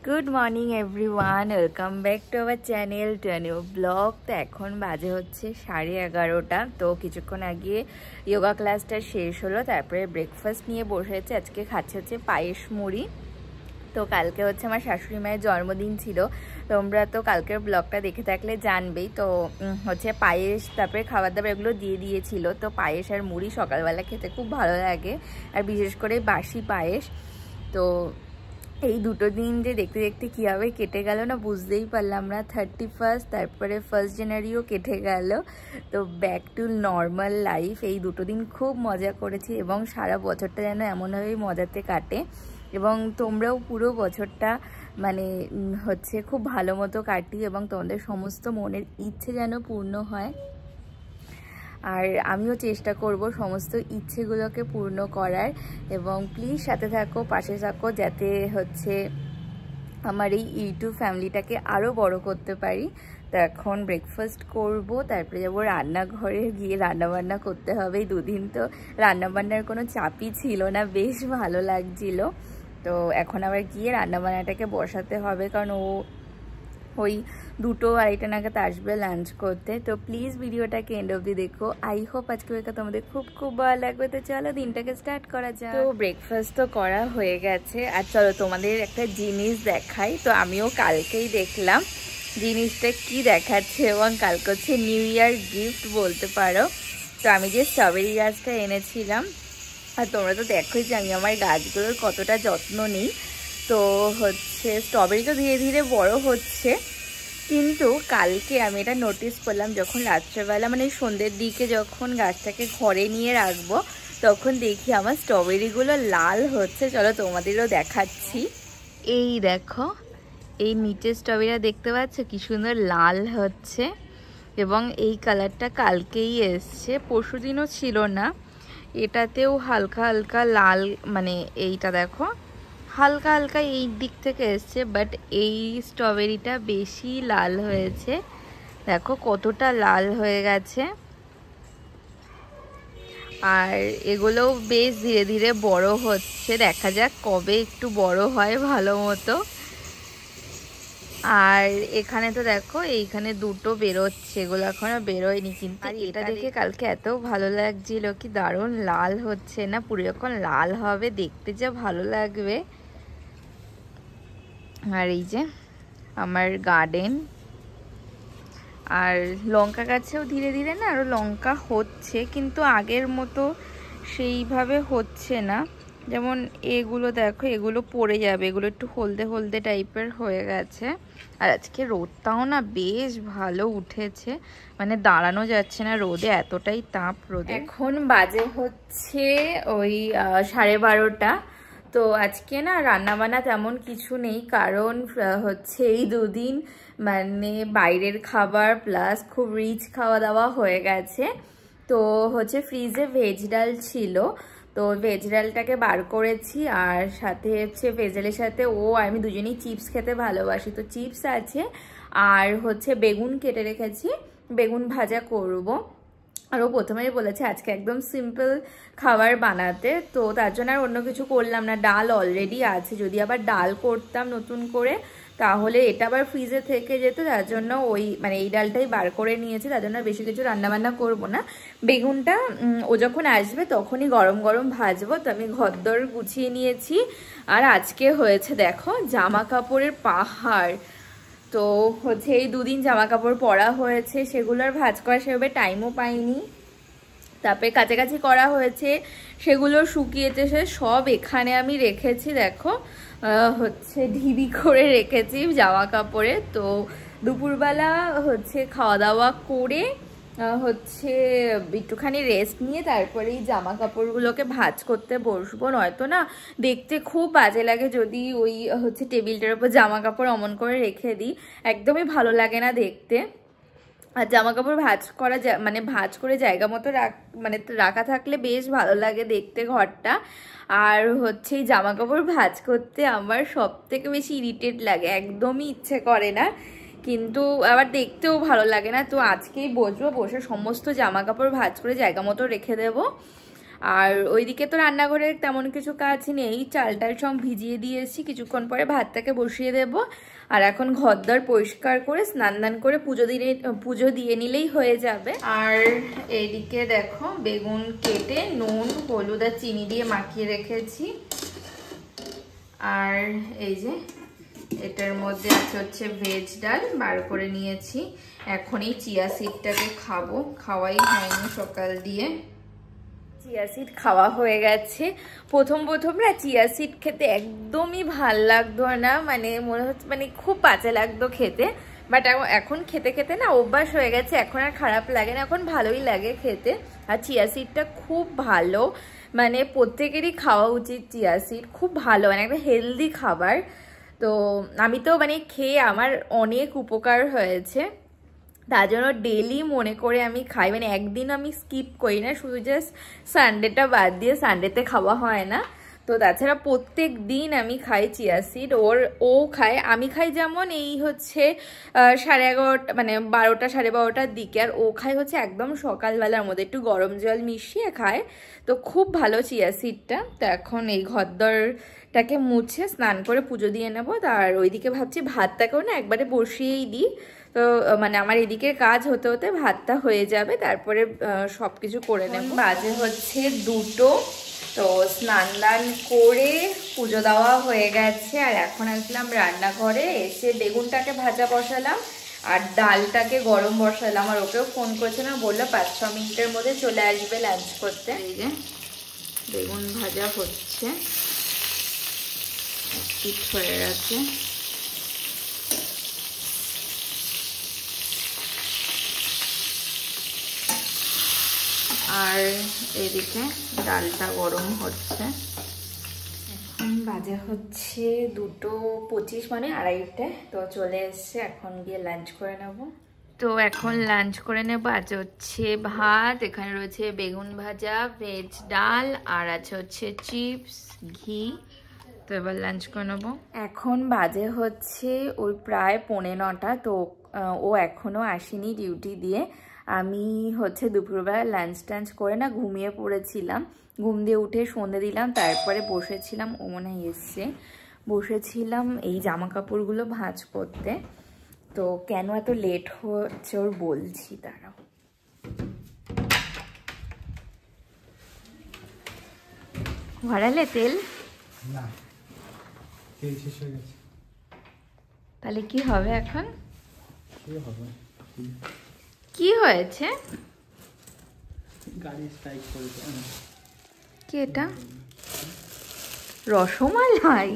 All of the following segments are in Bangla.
Good morning everyone, welcome back to our channel to new blog. তো এখন বাজে হচ্ছে 11:30। তো কিছুক্ষণ আগে যোগা ক্লাসটা শেষ হলো, তারপরে ব্রেকফাস্ট নিয়ে বসেছে। আজকে খাচ্ছে হচ্ছে পায়েস মুড়ি। তো কালকে হচ্ছে আমার শাশুড়ি মায়ের জন্মদিন ছিল, তোমরা তো কালকের ব্লগটা দেখে থাকলে জানবেই। তো হচ্ছে পায়েস, তারপরে খাবার দাবার এগুলো দিয়ে দিয়েছিল। তো পায়েস আর মুড়ি সকালবেলা খেতে খুব ভালো লাগে, আর বিশেষ করে বাসি পায়েস। তো এই দুটো দিন যে দেখতে দেখতে কীভাবে কেটে গেল না বুঝতেই পারলাম না। 31st, তারপরে 1 জানুয়ারিও কেটে গেল। তো ব্যাক টু নর্মাল লাইফ। এই দুটো দিন খুব মজা করেছি এবং সারা বছরটা যেন এমনভাবেই মজাতে কাটে, এবং তোমরাও পুরো বছরটা মানে হচ্ছে খুব ভালো মতো কাটিয়ে এবং তোমাদের সমস্ত মনের ইচ্ছে যেন পূর্ণ হয়। আর আমিও চেষ্টা করব সমস্ত ইচ্ছেগুলোকে পূর্ণ করার, এবং প্লিজ সাথে থাকো, পাশে থাকো, যাতে হচ্ছে আমার এই ইউটিউব ফ্যামিলিটাকে আরও বড় করতে পারি। তো এখন ব্রেকফাস্ট করব, তারপরে যাবো রান্নাঘরে, গিয়ে রান্নাবান্না করতে হবে। এই দুদিন তো রান্নাবান্নার কোনো চাপই ছিল না, বেশ ভালো লাগছিল। তো এখন আবার গিয়ে রান্নাবান্নাটাকে বসাতে হবে, কারণ ওই 2-2:30 নাগাদ আসবে লাঞ্চ করতে। তো প্লিজ ভিডিওটাকে এন্ড অবধি দেখো। আই হোপ আজকে তোমাদের খুব খুব ভালো লাগবে। তো চলো দিনটাকে স্টার্ট করা যায়। তো ব্রেকফাস্ট তো করা হয়ে গেছে, আর চলো তোমাদের একটা জিনিস দেখাই। তো আমিও কালকেই দেখলাম জিনিসটা কি দেখাচ্ছে, এবং কালকে হচ্ছে নিউ ইয়ার গিফট বলতে পারো। তো আমি যে স্ট্রবেরি গাছটা এনেছিলাম, আর তোমরা তো দেখোই যে আমি আমার গাছগুলোর কতটা যত্ন নিই। তো হচ্ছে স্ট্রবেরি তো ধীরে ধীরে বড় হচ্ছে, কিন্তু কালকে আমি এটা নোটিস করলাম, যখন রাত্রেবেলা মানে সন্ধ্যের দিকে যখন গাছটাকে ঘরে নিয়ে রাখবো, তখন দেখি আমার স্ট্রবেরিগুলো লাল হচ্ছে। চলো তোমাদেরও দেখাচ্ছি। এই দেখো, এই নিচের স্ট্রবেরিটা দেখতে পাচ্ছ কি সুন্দর লাল হচ্ছে, এবং এই কালারটা কালকেই এসছে, পরশুদিনও ছিল না। এটাতেও হালকা হালকা লাল, মানে এইটা দেখো হালকা হালকা এই দিক থেকে এসছে, বাট এই স্ট্রবেরিটা বেশি লাল হয়েছে। দেখো কতটা লাল হয়ে গেছে। আর এগুলোও বেশ ধীরে ধীরে বড় হচ্ছে, দেখা যাক কবে একটু বড় হয় ভালো মতো। আর এখানে তো দেখো এইখানে দুটো বেরোচ্ছে, এগুলো এখনো বেরোয়নি। কিন্তু আর এটা দেখে কালকে এত ভালো লাগছিল, কি দারুণ লাল হচ্ছে না, পুরো যখন লাল হবে দেখতে যা ভালো লাগবে। আর এই যে আমার গার্ডেন, আর লঙ্কা গাছেও ধীরে ধীরে না আরও লঙ্কা হচ্ছে, কিন্তু আগের মতো সেইভাবে হচ্ছে না। যেমন এগুলো দেখো, এগুলো পড়ে যাবে, এগুলো একটু হলদে হলদে টাইপের হয়ে গেছে। আর আজকে রোদটাও না বেশ ভালো উঠেছে, মানে দাঁড়ানো যাচ্ছে না রোদে, এতটাই তাপ রোদে। এখন বাজে হচ্ছে ওই 12:30। তো আজকে না রান্নাবান্না তেমন কিছু নেই, কারণ হচ্ছে এই দুদিন মানে বাইরের খাবার প্লাস খুব রিচ খাওয়া দাওয়া হয়ে গেছে। তো হচ্ছে ফ্রিজে ভেজ ডাল ছিল, তো ভেজ ডালটাকে বার করেছি, আর সাথে হচ্ছে ভেজ ডালের সাথে আমি দুজনেই চিপস খেতে ভালোবাসি, তো চিপস আছে। আর হচ্ছে বেগুন কেটে রেখেছি, বেগুন ভাজা করব। আর ও প্রথমেই বলেছে আজকে একদম সিম্পল খাবার বানাতে, তো তার জন্য আর অন্য কিছু করলাম না। ডাল অলরেডি আছে, যদি আবার ডাল করতাম নতুন করে তাহলে এটা আবার ফ্রিজে থেকে যেত, তার জন্য মানে এই ডালটাই বার করে নিয়েছি, তার জন্য বেশি কিছু রান্নাবান্না করব না। বেগুনটা ও যখন আসবে তখনই গরম গরম ভাজবো। তো আমি ঘরদোর গুছিয়ে নিয়েছি, আর আজকে হয়েছে দেখো জামা কাপড়ের পাহাড়। তো হচ্ছে এই দুদিন জামা কাপড় পরা হয়েছে, সেগুলোর ভাঁজ করা সেভাবে টাইমও পাইনি। তারপরে কাছাকাছি করা হয়েছে, সেগুলো শুকিয়েছে, সব এখানে আমি রেখেছি। দেখো হচ্ছে ঢিবি করে রেখেছি জামা কাপড়ে। তো দুপুরবেলা হচ্ছে খাওয়া দাওয়া করে হচ্ছে একটুখানি রেস্ট নিয়ে তারপরে এই জামা কাপড়গুলোকে ভাঁজ করতে বসবো, নয়তো না দেখতে খুব বাজে লাগে যদি ওই হচ্ছে টেবিলটার উপর জামা কাপড় অমন করে রেখে দিই, একদমই ভালো লাগে না দেখতে। আর জামা কাপড় ভাঁজ করা মানে ভাঁজ করে জায়গা মতো মানে রাখা থাকলে বেশ ভালো লাগে দেখতে ঘরটা। আর হচ্ছে এই জামা কাপড় ভাঁজ করতে আমার সব থেকে বেশি ইরিটেট লাগে, একদমই ইচ্ছে করে না, কিন্তু আবার দেখতেও ভালো লাগে না। তো আজকেই বসবো, বসে সমস্ত জামা কাপড় ভাঁজ করে জায়গা মতো রেখে দেবো। আর ওইদিকে তো রান্নাঘরে তেমন কিছু কাজ নেই, চাল টাল সব ভিজিয়ে দিয়েছি, কিছুক্ষণ পরে ভাতটাকে বসিয়ে দেব। আর এখন ঘরদর পরিষ্কার করে স্নান দান করে পুজো দিয়ে নিলেই হয়ে যাবে। আর এইদিকে দেখো বেগুন কেটে নুন হলুদ আর চিনি দিয়ে মাখিয়ে রেখেছি। আর এই যে এটার মধ্যে আছে হচ্ছে ভেজ ডাল বার করে নিয়েছি। এখন এই চিয়া সিডটাকে খাবো, খাওয়াই হয়নি সকাল দিয়ে। চিয়া সিড খাওয়া হয়ে গেছে। প্রথম না চিয়া সিড খেতে একদমই ভাল লাগতো না, মানে মনে হচ্ছে মানে খুব বাজে লাগতো খেতে। বাট এখন খেতে খেতে না অভ্যাস হয়ে গেছে, এখন আর খারাপ লাগে না, এখন ভালোই লাগে খেতে। আর চিয়া সিডটা খুব ভালো, মানে প্রত্যেকেরই খাওয়া উচিত চিয়া সিড, খুব ভালো, মানে একটা হেলদি খাবার। তো আমি তো মানে খেয়ে আমার অনেক উপকার হয়েছে, তার জন্য ডেলি মনে করে আমি খাই, মানে একদিন আমি স্কিপ করি না, শুধু জাস্ট সানডেটা বাদ দিয়ে, সানডেতে খাওয়া হয় না। তো তাছাড়া প্রত্যেক দিন আমি খাই চিয়া সিড, ও খায়, আমি খাই যেমন এই হচ্ছে 11:30 মানে 12টা 12:30টার দিকে, আর ও খায় হচ্ছে একদম সকালবেলার মধ্যে একটু গরম জল মিশিয়ে খায়। তো খুব ভালো চিয়া সিডটা। তো এখন এই ঘরদরটাকে মুছে স্নান করে পুজো দিয়ে নেবো। আর ওইদিকে ভাবছি ভাতটাকেও না একবারে বসিয়েই দিই, তো মানে আমার এদিকে কাজ হতে হতে ভাতটা হয়ে যাবে, তারপরে সব কিছু করে নেব। বাজে হচ্ছে 2টো। তো স্নান দান করে পুজো দেওয়া হয়ে গেছে, আর এখন আসলাম রান্নাঘরে, এসে বেগুনটাকে ভাজা বসালাম আর ডালটাকে গরম বসালাম। আর ওকেও ফোন করেছিলাম, বললো 5-6 মিনিটের মধ্যে চলে আসবে লাঞ্চ করতে। এই যে বেগুন ভাজা হচ্ছে, পিঠ হয়ে গেছে। আর এদিকে ডালটা গরম হচ্ছে। এখন বাজে হচ্ছে 2:25 মানে 2:30। তো চলে এসছে, এখন গিয়ে লাঞ্চ করে নেব। তো এখন লাঞ্চ করে নেব। আজ হচ্ছে ভাত, এখানে রয়েছে বেগুন ভাজা, ভেজ ডাল, আর আছে হচ্ছে চিপস, ঘি। তো এবার লাঞ্চ করে নেব। এখন বাজে হচ্ছে ওই প্রায় 9:45। তো ও এখনো আসেনি ডিউটি দিয়ে। আমি হচ্ছে দুপুরবেলা লাঞ্চ টাঞ্চ করে না ঘুমিয়ে পড়েছিলাম, ঘুম দিয়ে উঠে সন্ধে দিলাম, তারপরে বসেছিলাম, ও মনে হয় এসছে, বসেছিলাম এই জামা কাপড়গুলো ভাঁজ করতে। তো কেন এত লেট হচ্ছে ওর বলছি, দাঁড়াও। ভরালে তেল? না, তেল শেষ হয়ে গেছে। তাহলে কি হবে এখন? কি হবে? কি হয়েছে? গাড়ি স্ট্রাইক করেছে। কি এটা? রসমালাই?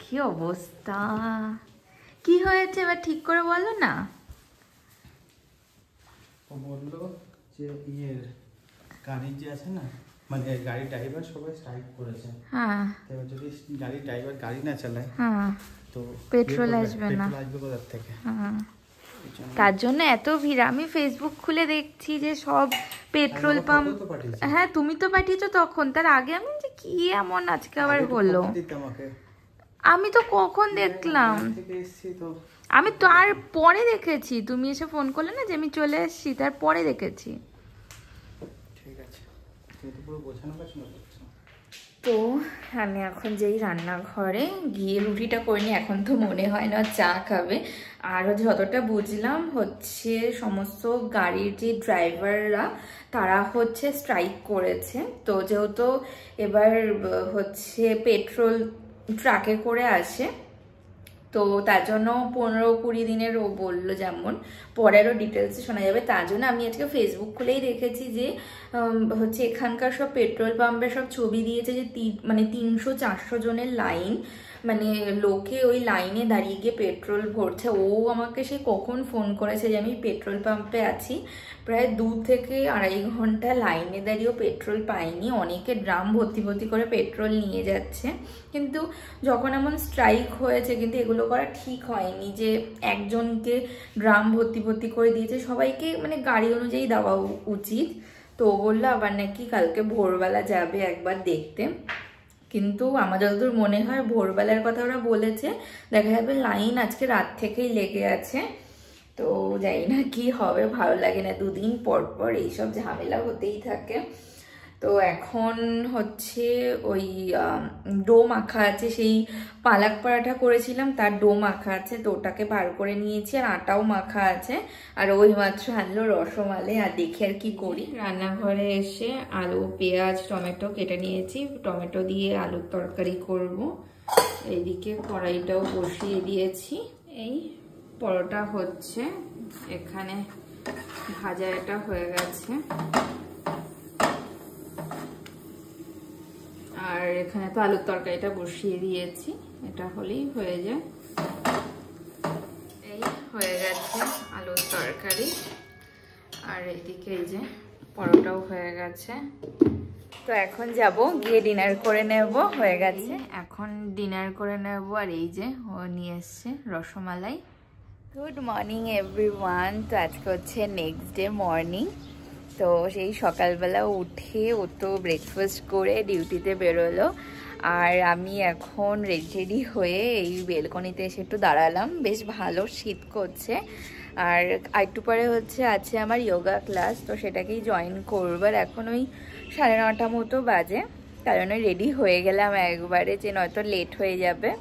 কি অবস্থা, কি হয়েছে এবার ঠিক করে বলো না। ও বললো যে গাড়ির যে আছে না, মানে গাড়ির ড্রাইভার সবাই স্ট্রাইক করেছে। হ্যাঁ, এবার যদি গাড়ির ড্রাইভার গাড়ি না চালায়, হ্যাঁ, তো পেট্রোল আসবে না। পেট্রোল আসবে কোথা থেকে? হ্যাঁ, তার জন্য এত ভিড়। আমি ফেসবুক খুলে দেখছি যে সব পেট্রোল পাম্প। হ্যাঁ, তুমি তো পাঠিয়েছো তখন, তার আগে আমি যে কি এমন আজকে আবার হলো, আমি তো কখন দেখলাম, আমি তো আর পরে দেখেছি, তুমি এসে ফোন করলে না যে আমি চলে এসেছি, তারপরে দেখেছি। ঠিক আছে, তুমি তো পুরো বোঝানো পছন্দ করছো। তো আমি এখন যেই রান্নাঘরে গিয়ে রুটিটা করিনি, এখন তো মনে হয় না চা খাবে। আর যতটা বুঝলাম হচ্ছে সমস্ত গাড়ির যে ড্রাইভাররা তারা হচ্ছে স্ট্রাইক করেছে। তো যেহেতু এবার হচ্ছে পেট্রোল ট্রাকে করে আসে, তো তার জন্য 15-20 দিনের ও বললো, যেমন পরেরও ডিটেলসে শোনা যাবে। তার জন্য আমি আজকে ফেসবুক খুলেই দেখেছি যে হচ্ছে এখানকার সব পেট্রোল পাম্পের সব ছবি দিয়েছে যে মানে 300-400 জনের লাইন, মানে লোকে ওই লাইনে দাঁড়িয়ে গিয়ে পেট্রোল ভরছে। ও আমাকে সে কখন ফোন করেছে যে আমি পেট্রোল পাম্পে আছি, প্রায় 2 থেকে 2.5 ঘন্টা লাইনে দাঁড়িয়েও পেট্রোল পাইনি। অনেকে ড্রাম ভর্তি ভর্তি করে পেট্রোল নিয়ে যাচ্ছে, কিন্তু যখন এমন স্ট্রাইক হয়েছে, কিন্তু এগুলো করা ঠিক হয়নি যে একজনকে ড্রাম ভর্তি ভর্তি করে দিয়েছে, সবাইকে মানে গাড়ি অনুযায়ী দেওয়া উচিত। তো বললো আবার নাকি কালকে ভোরবেলা যাবে একবার দেখতে, কিন্তু আমার যতদূর মনে হয় ভোরবেলার কথা ওরা বলেছে, দেখা যাবে লাইন আজকে রাত থেকেই লেগে আছে। তো জানি না কি হবে, ভালো লাগে না, 2 দিন পর পর এইসব ঝামেলা হতেই থাকে। তো এখন হচ্ছে ওই ডো মাখা আছে, সেই পালাক পরাঠা করেছিলাম তার ডো মাখা আছে, তো ওটাকে বার করে নিয়েছি, আর আটাও মাখা আছে। আর ওই মাত্র আনলো রসমালাই, আর দেখি আর কি করি। রান্নাঘরে এসে আলু পেঁয়াজ টমেটো কেটে নিয়েছি, টমেটো দিয়ে আলুর তরকারি করব। এইদিকে কড়াইটাও বসিয়ে দিয়েছি, এই পরোটা হচ্ছে, এখানে ভাজা এটা হয়ে গেছে, আর এখানে তো আলুর তরকারিটা বসিয়ে দিয়েছি, এটা হলেই হয়ে যায়। এই হয়ে গেছে আলুর তরকারি, আর এদিকে এই যে পরোটাও হয়ে গেছে। তো এখন যাব গিয়ে ডিনার করে নেব, হয়ে গেছে এখন ডিনার করে নেব। আর এই যে ও নিয়ে এসছে রসমালাই। Good morning everyone. তো আজকে হচ্ছে নেক্সট ডে মর্নিং। তো সেই সকালবেলা উঠে ও তো ব্রেকফাস্ট করে ডিউটিতে বেরোলো, আর আমি এখন রেডি হয়ে এই বেলকনিতে এসে একটু দাঁড়ালাম। বেশ ভালো শীত করছে, আর একটু পরে হচ্ছে আছে আমার যোগা ক্লাস, তো সেটাকেই জয়েন করবো। আর এখন ওই 9:30 মতো বাজে, কারণ ওই রেডি হয়ে গেলাম একবারে, যে নয়তো লেট হয়ে যাবে।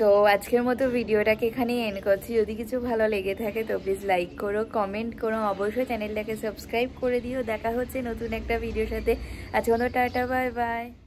তো আজকের মতো ভিডিওটাকে এখানেই এন্ড করছি। যদি কিছু ভালো লেগে থাকে তো প্লিজ লাইক করো, কমেন্ট করো, অবশ্যই চ্যানেলটাকে সাবস্ক্রাইব করে দিও। দেখা হচ্ছে নতুন একটা ভিডিওর সাথে। আজকে মতো টাটা, বাই বাই।